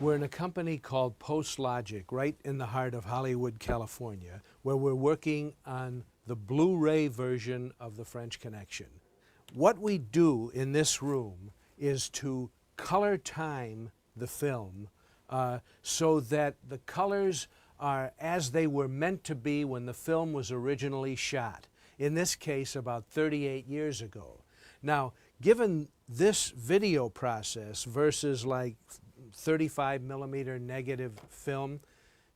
We're in a company called Post Logic, right in the heart of Hollywood, California, where we're working on the Blu-ray version of The French Connection. What we do in this room is to color time the film so that the colors are as they were meant to be when the film was originally shot. In this case, about 38 years ago. Now, given this video process versus like 35 millimeter negative film,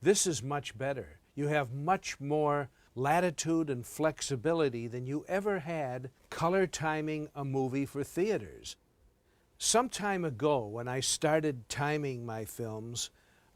this is much better. You have much more latitude and flexibility than you ever had color timing a movie for theaters. Some time ago, when I started timing my films,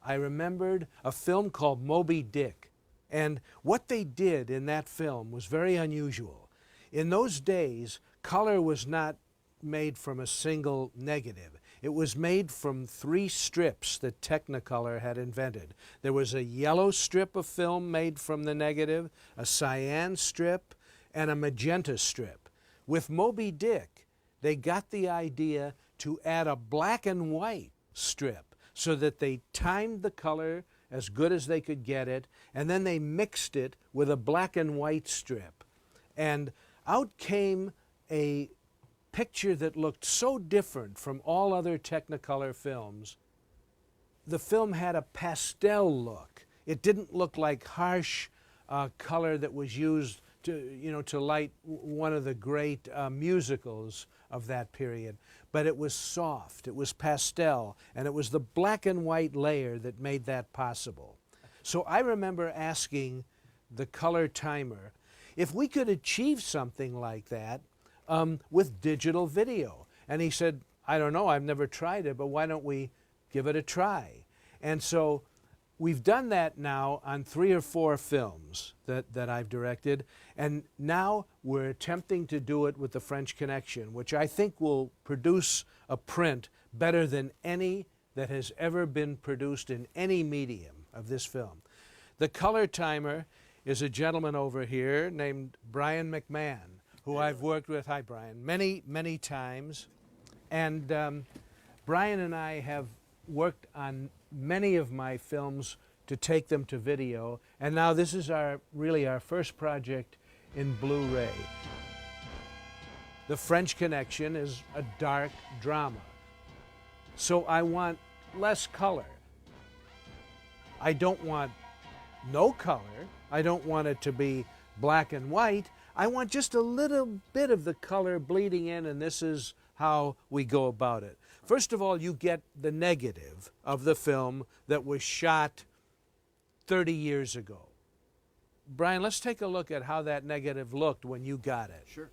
I remembered a film called Moby Dick. And what they did in that film was very unusual. In those days, color was not made from a single negative. It was made from 3 strips that Technicolor had invented. There was a yellow strip of film made from the negative, a cyan strip, and a magenta strip. With Moby Dick, they got the idea to add a black and white strip so that they timed the color as good as they could get it, and then they mixed it with a black and white strip. And out came a picture that looked so different from all other Technicolor films. The film had a pastel look. It didn't look like harsh color that was used to light one of the great musicals of that period. But it was soft, it was pastel, and it was the black and white layer that made that possible. So I remember asking the color timer if we could achieve something like that with digital video. And he said, I don't know, I've never tried it, but why don't we give it a try? And so we've done that now on 3 or 4 films that I've directed, and now we're attempting to do it with The French Connection, which I think will produce a print better than any that has ever been produced in any medium of this film. The color timer is a gentleman over here named Brian McMahon, who I've worked with, hi Brian, many, many times. And Brian and I have worked on many of my films to take them to video, and now this is really our first project in Blu-ray. The French Connection is a dark drama, so I want less color. I don't want no color. I don't want it to be black and white. I want just a little bit of the color bleeding in, and this is how we go about it. First of all, you get the negative of the film that was shot 30 years ago. Brian, let's take a look at how that negative looked when you got it. Sure.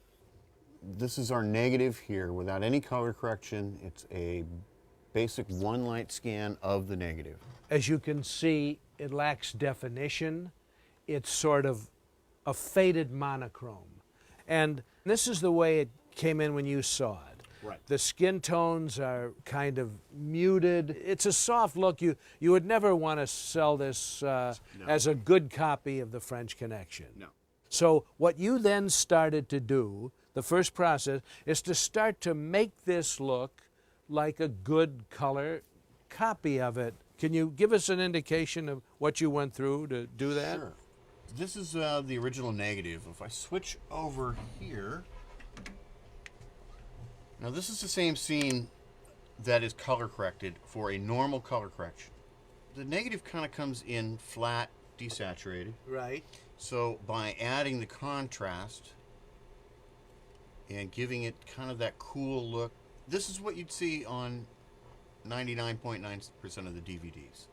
This is our negative here without any color correction. It's a basic one light scan of the negative. As you can see, it lacks definition. It's sort of a faded monochrome. And this is the way it came in when you saw it. Right. The skin tones are kind of muted. It's a soft look. You would never want to sell this as a good copy of The French Connection. No. So what you then started to do, the first process, is to start to make this look like a good color copy of it. Can you give us an indication of what you went through to do that? Sure. This is the original negative. If I switch over here, now this is the same scene that is color corrected for a normal color correction. The negative kind of comes in flat, desaturated. Right. So by adding the contrast and giving it kind of that cool look, this is what you'd see on 99.9% of the DVDs.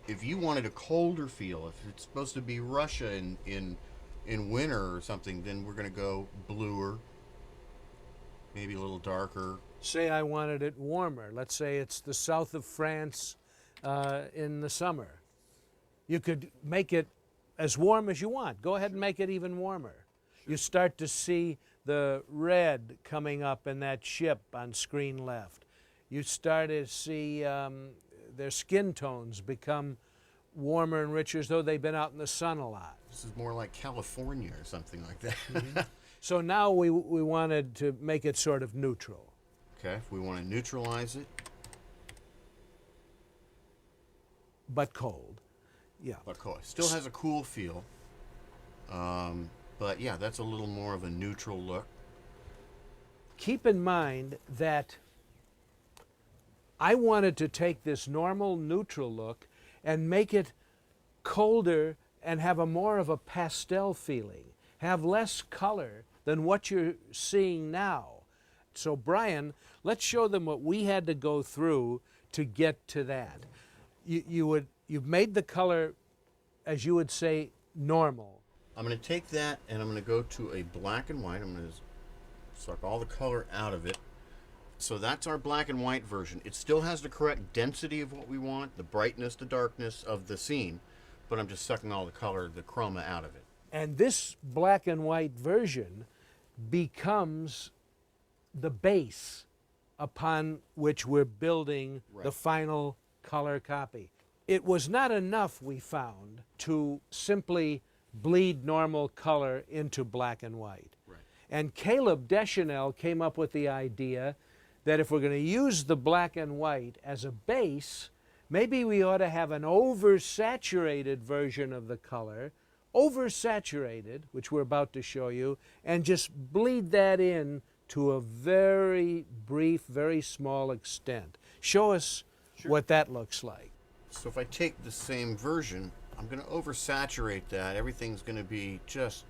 If you wanted a colder feel, if it's supposed to be Russia in winter or something, then we're going to go bluer, maybe a little darker. Say I wanted it warmer. Let's say it's the south of France in the summer. You could make it as warm as you want. Go ahead and make it even warmer. Sure. You start to see the red coming up in that ship on screen left. You start to see their skin tones become warmer and richer as though they've been out in the sun a lot. This is more like California or something like that. Mm-hmm. So now we wanted to make it sort of neutral. Okay, if we want to neutralize it, but cold. Yeah. But cool. Still has a cool feel. But yeah, that's a little more of a neutral look. Keep in mind that I wanted to take this normal neutral look and make it colder and have a more of a pastel feeling, have less color than what you're seeing now. So Brian, let's show them what we had to go through to get to that. You've made the color, as you would say, normal. I'm going to take that and I'm going to go to a black and white. I'm going to suck all the color out of it. So that's our black and white version. It still has the correct density of what we want, the brightness, the darkness of the scene, but I'm just sucking all the color, the chroma out of it. And this black and white version becomes the base upon which we're building the final color copy. It was not enough, we found, to simply bleed normal color into black and white. Right. And Caleb Deschanel came up with the idea that if we're going to use the black and white as a base, maybe we ought to have an oversaturated version of the color, oversaturated, which we're about to show you, and just bleed that in to a very brief, very small extent. Show us what that looks like. So if I take the same version, I'm going to oversaturate that. Everything's going to be just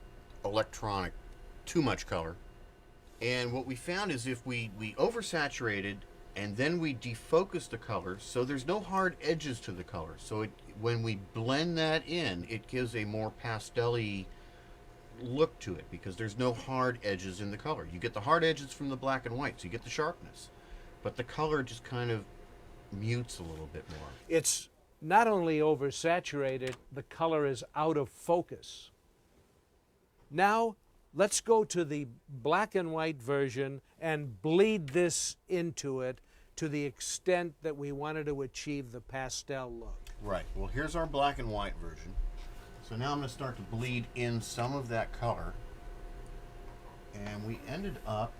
electronic, too much color. And what we found is if we oversaturated and then we defocus the color, so there's no hard edges to the color. So when we blend that in, it gives a more pastel-y look to it because there's no hard edges in the color. You get the hard edges from the black and white, so you get the sharpness. But the color just kind of mutes a little bit more. It's not only oversaturated, the color is out of focus. Now, let's go to the black and white version and bleed this into it to the extent that we wanted to achieve the pastel look. Right. Well, here's our black and white version. So now I'm going to start to bleed in some of that color. And we ended up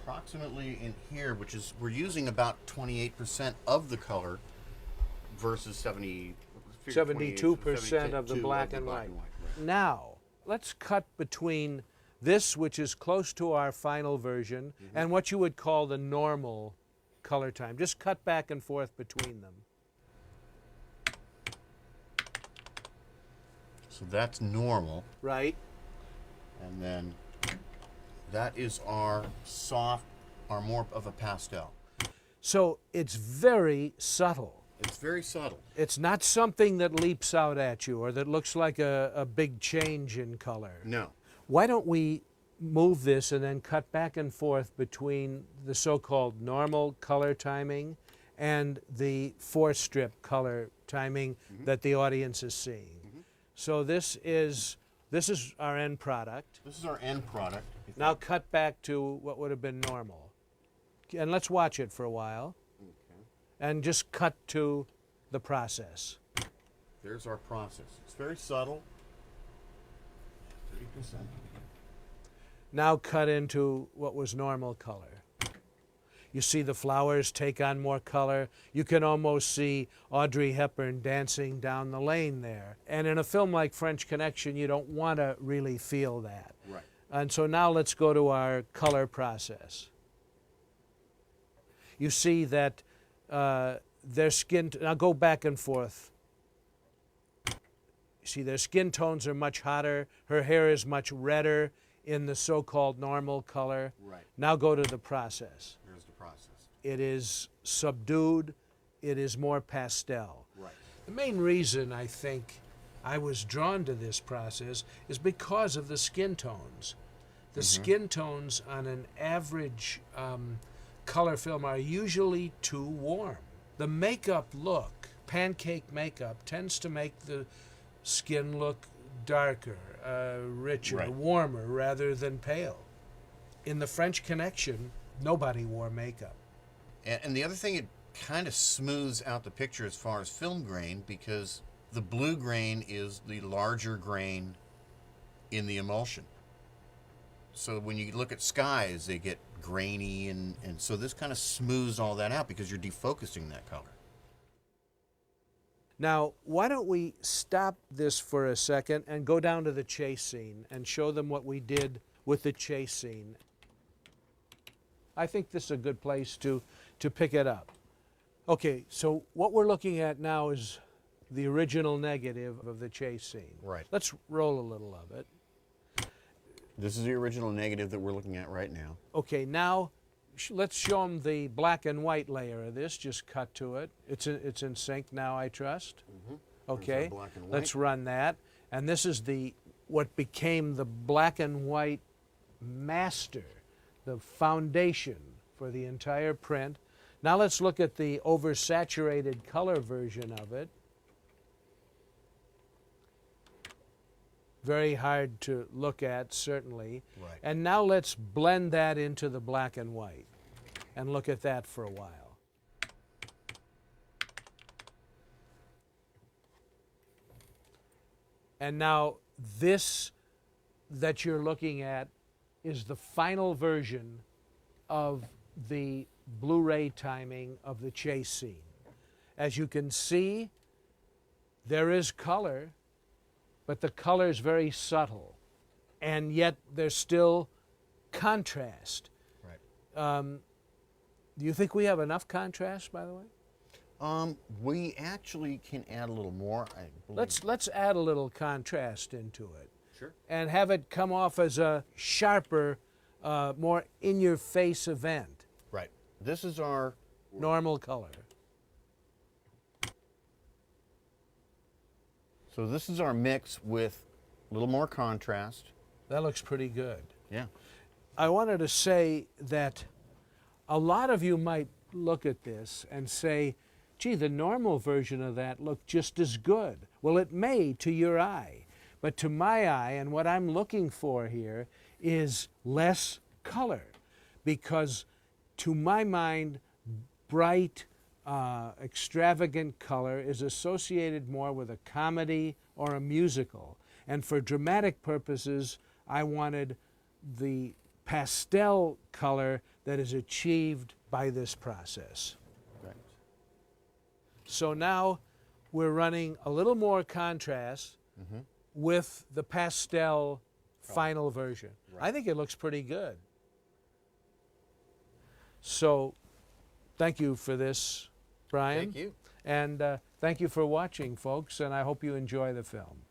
approximately in here, which is, we're using about 28% of the color versus 72% of the black and white. Right. Now, let's cut between this, which is close to our final version, and what you would call the normal color time. Just cut back and forth between them. So that's normal. Right. And then that is our soft, our more of a pastel. So it's very subtle. It's very subtle. It's not something that leaps out at you or that looks like a big change in color. No. Why don't we move this and then cut back and forth between the so-called normal color timing and the 4-strip color timing that the audience is seeing. So this is our end product. This is our end product. Now cut back to what would have been normal. And let's watch it for a while. Okay. And just cut to the process. There's our process. It's very subtle. 30%. Now cut into what was normal color. You see the flowers take on more color. You can almost see Audrey Hepburn dancing down the lane there. And in a film like French Connection, you don't want to really feel that. Right. And so now let's go to our color process. You see that their skin, now go back and forth. You see their skin tones are much hotter. Her hair is much redder in the so-called normal color. Right. Now go to the process. Here's the process. It is subdued. It is more pastel. Right. The main reason I think I was drawn to this process is because of the skin tones. The skin tones on an average color film are usually too warm. The makeup look, pancake makeup, tends to make the skin look darker, richer, warmer, rather than pale. In the French Connection, nobody wore makeup. And the other thing, it kind of smooths out the picture as far as film grain because the blue grain is the larger grain in the emulsion. So when you look at skies, they get grainy, and so this kind of smooths all that out because you're defocusing that color. Now, why don't we stop this for a second and go down to the chase scene and show them what we did with the chase scene. I think this is a good place to pick it up. Okay, so what we're looking at now is the original negative of the chase scene. Right. Let's roll a little of it. This is the original negative that we're looking at right now. Okay, now let's show them the black and white layer of this. Just cut to it. It's in sync now, I trust. Okay, black and white. let's run that. And this is what became the black and white master, the foundation for the entire print. Now let's look at the oversaturated color version of it. Very hard to look at, certainly. Right. And now let's blend that into the black and white and look at that for a while. And now this that you're looking at is the final version of the Blu-ray timing of the chase scene. As you can see, there is color, but the color is very subtle, and yet there's still contrast. Right. Do you think we have enough contrast, by the way? We actually can add a little more. I believe. Let's add a little contrast into it. Sure. And have it come off as a sharper, more in-your-face event. Right. This is our Normal color. So this is our mix with a little more contrast. That looks pretty good. Yeah. I wanted to say that a lot of you might look at this and say, gee, the normal version of that looked just as good. Well, it may to your eye, but to my eye, and what I'm looking for here is less color, because to my mind, bright, extravagant color is associated more with a comedy or a musical. And for dramatic purposes, I wanted the pastel color that is achieved by this process. Right. So now we're running a little more contrast with the pastel final version. Right. I think it looks pretty good. So thank you for this, Brian. Thank you. And thank you for watching, folks, and I hope you enjoy the film.